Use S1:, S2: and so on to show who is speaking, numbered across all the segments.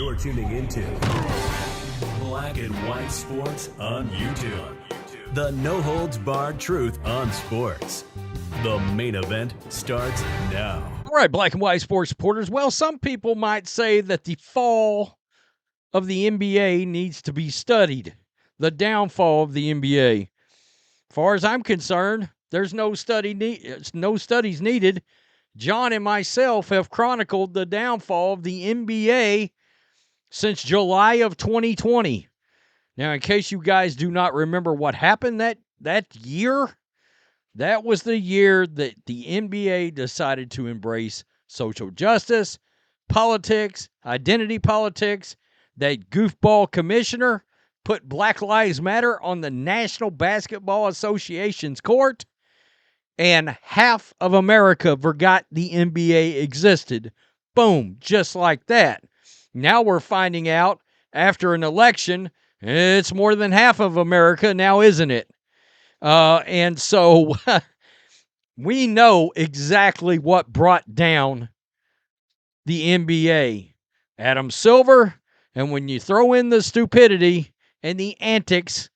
S1: You're tuning into Black and White Sports on YouTube. The no-holds-barred truth on sports. The main event starts now.
S2: All right, Black and White Sports supporters. Well, some people might say that the fall of the NBA needs to be studied. The downfall of the NBA. As far as I'm concerned, there's no studies needed. John and myself have chronicled the downfall of the NBA since July of 2020. Now, in case you guys do not remember what happened that year, that was the year that the NBA decided to embrace social justice, politics, identity politics. That goofball commissioner put Black Lives Matter on the National Basketball Association's court, and half of America forgot the NBA existed. Boom, just like that. Now we're finding out after an election, it's more than half of America now, isn't it? And so we know exactly what brought down the NBA. Adam Silver, and when you throw in the stupidity and the antics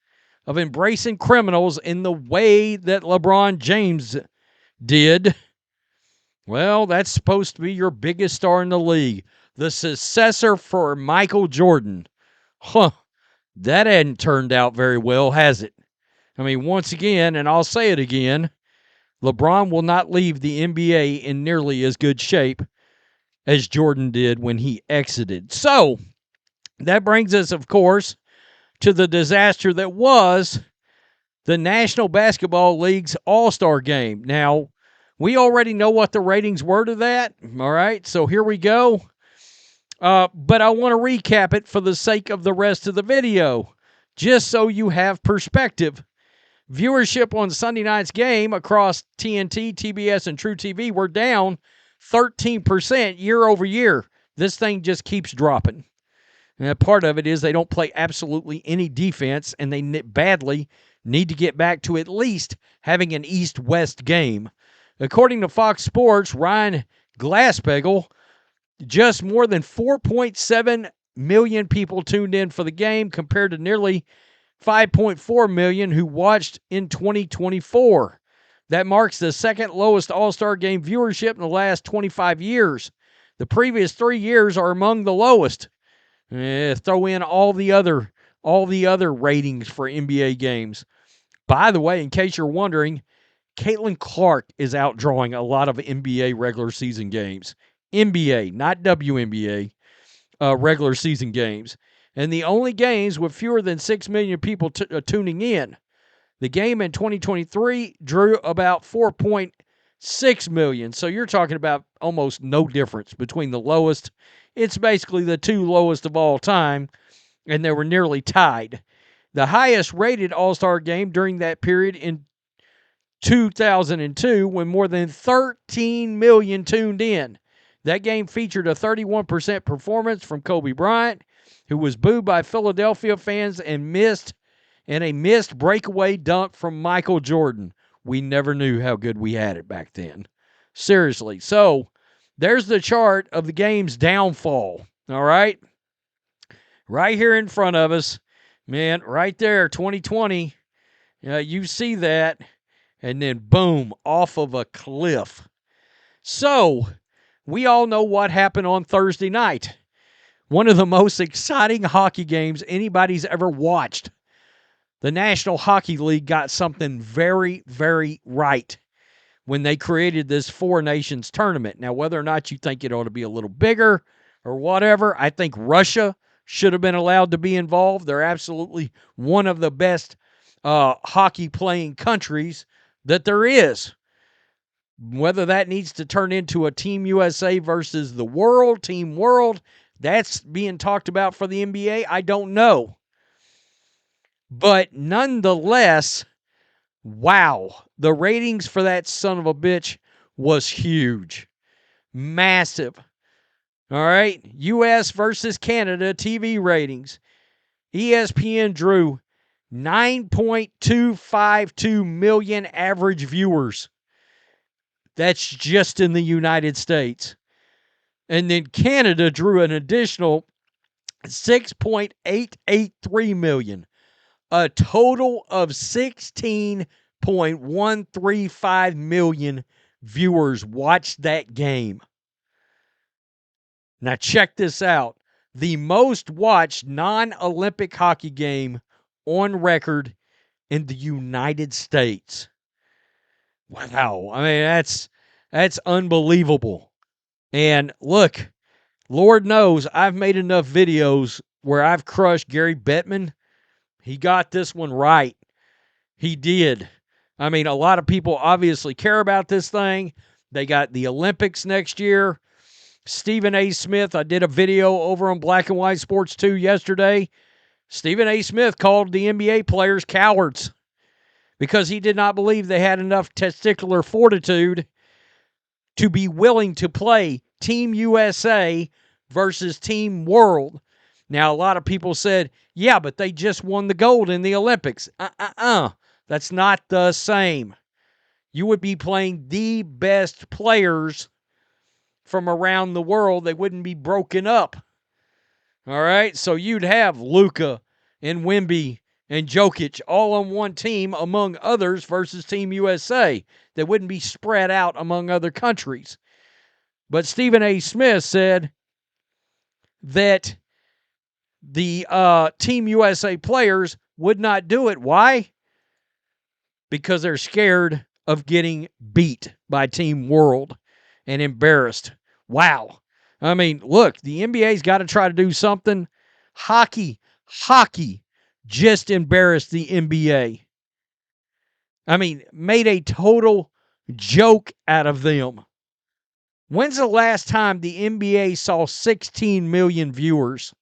S2: of embracing criminals in the way that LeBron James did, well, that's supposed to be your biggest star in the league. The successor for Michael Jordan. That hadn't turned out very well, has it? I mean, once again, and I'll say it again, LeBron will not leave the NBA in nearly as good shape as Jordan did when he exited. So, that brings us, of course, to the disaster that was the National Basketball League's All-Star Game. Now, we already know what the ratings were to that, all right? So here we go. But I want to recap it for the sake of the rest of the video, just so you have perspective. Viewership on Sunday night's game across TNT, TBS, and True TV were down 13% year over year. This thing just keeps dropping. And part of it is they don't play absolutely any defense, and they badly need to get back to at least having an East-West game. According to Fox Sports, Ryan Glasspiegel, just more than 4.7 million people tuned in for the game compared to nearly 5.4 million who watched in 2024. That marks the second lowest All-Star Game viewership in the last 25 years. The previous 3 years are among the lowest. Throw in all the other ratings for NBA games. By the way, in case you're wondering, Caitlin Clark is outdrawing a lot of NBA regular season games. NBA, not WNBA, regular season games. And the only games with fewer than 6 million people tuning in. The game in 2023 drew about 4.6 million. So you're talking about almost no difference between the lowest. It's basically the two lowest of all time, and they were nearly tied. The highest rated All-Star game during that period in 2002, when more than 13 million tuned in. That game featured a 31% performance from Kobe Bryant, who was booed by Philadelphia fans and a missed breakaway dunk from Michael Jordan. We never knew how good we had it back then. Seriously. So, there's the chart of the game's downfall. All right? Right here in front of us. Man, right there, 2020. You see that. And then, boom, off of a cliff. So, we all know what happened on Thursday night. One of the most exciting hockey games anybody's ever watched. The National Hockey League got something very, very right when they created this Four Nations tournament. Now, whether or not you think it ought to be a little bigger or whatever, I think Russia should have been allowed to be involved. They're absolutely one of the best hockey-playing countries that there is. Whether that needs to turn into a Team USA versus the world, Team World, that's being talked about for the NBA, I don't know. But nonetheless, wow, the ratings for that son of a bitch was huge. Massive. All right, U.S. versus Canada TV ratings. ESPN drew 9.252 million average viewers. That's just in the United States. And then Canada drew an additional 6.883 million. A total of 16.135 million viewers watched that game. Now check this out. The most watched non-Olympic hockey game on record in the United States. Wow. I mean, that's unbelievable. And look, Lord knows I've made enough videos where I've crushed Gary Bettman. He got this one right. He did. I mean, a lot of people obviously care about this thing. They got the Olympics next year. Stephen A. Smith, I did a video over on Black and White Sports 2 yesterday. Stephen A. Smith called the NBA players cowards because he did not believe they had enough testicular fortitude to be willing to play Team USA versus Team World. Now, a lot of people said, yeah, but they just won the gold in the Olympics. That's not the same. You would be playing the best players from around the world. They wouldn't be broken up. All right? So you'd have Luka and Wemby and Jokic all on one team among others versus Team USA. They wouldn't be spread out among other countries. But Stephen A. Smith said that the Team USA players would not do it. Why? Because they're scared of getting beat by Team World and embarrassed. Wow. I mean, look, the NBA's got to try to do something. Hockey just embarrassed the NBA. I mean, made a total joke out of them. When's the last time the NBA saw 16 million viewers?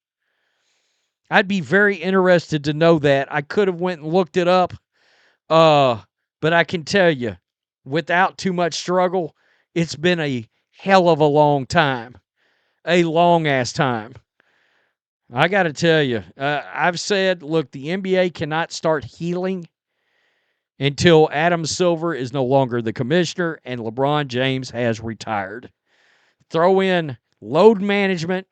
S2: I'd be very interested to know that. I could have went and looked it up. But I can tell you, without too much struggle, it's been a hell of a long time. A long-ass time. I got to tell you, I've said, look, the NBA cannot start healing until Adam Silver is no longer the commissioner and LeBron James has retired. Throw in load management.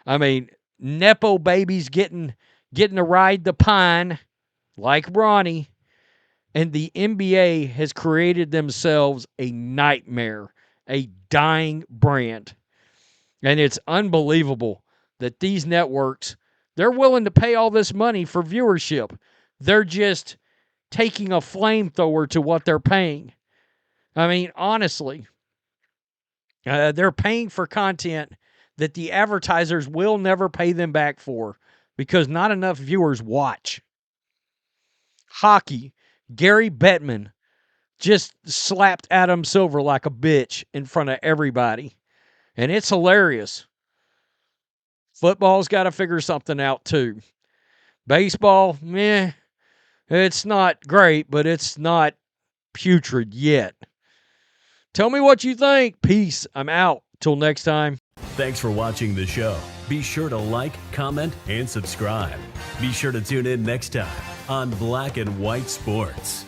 S2: I mean, Nepo babies getting to ride the pine like Bronny. And the NBA has created themselves a nightmare, a dying brand. And it's unbelievable that these networks, they're willing to pay all this money for viewership. They're just taking a flamethrower to what they're paying. I mean, honestly, they're paying for content that the advertisers will never pay them back for because not enough viewers watch. Hockey, Gary Bettman just slapped Adam Silver like a bitch in front of everybody. And it's hilarious. Football's got to figure something out too. Baseball, it's not great, but it's not putrid yet. Tell me what you think. Peace. I'm out. Till next time.
S1: Thanks for watching the show. Be sure to like, comment, and subscribe. Be sure to tune in next time on Black and White Sports.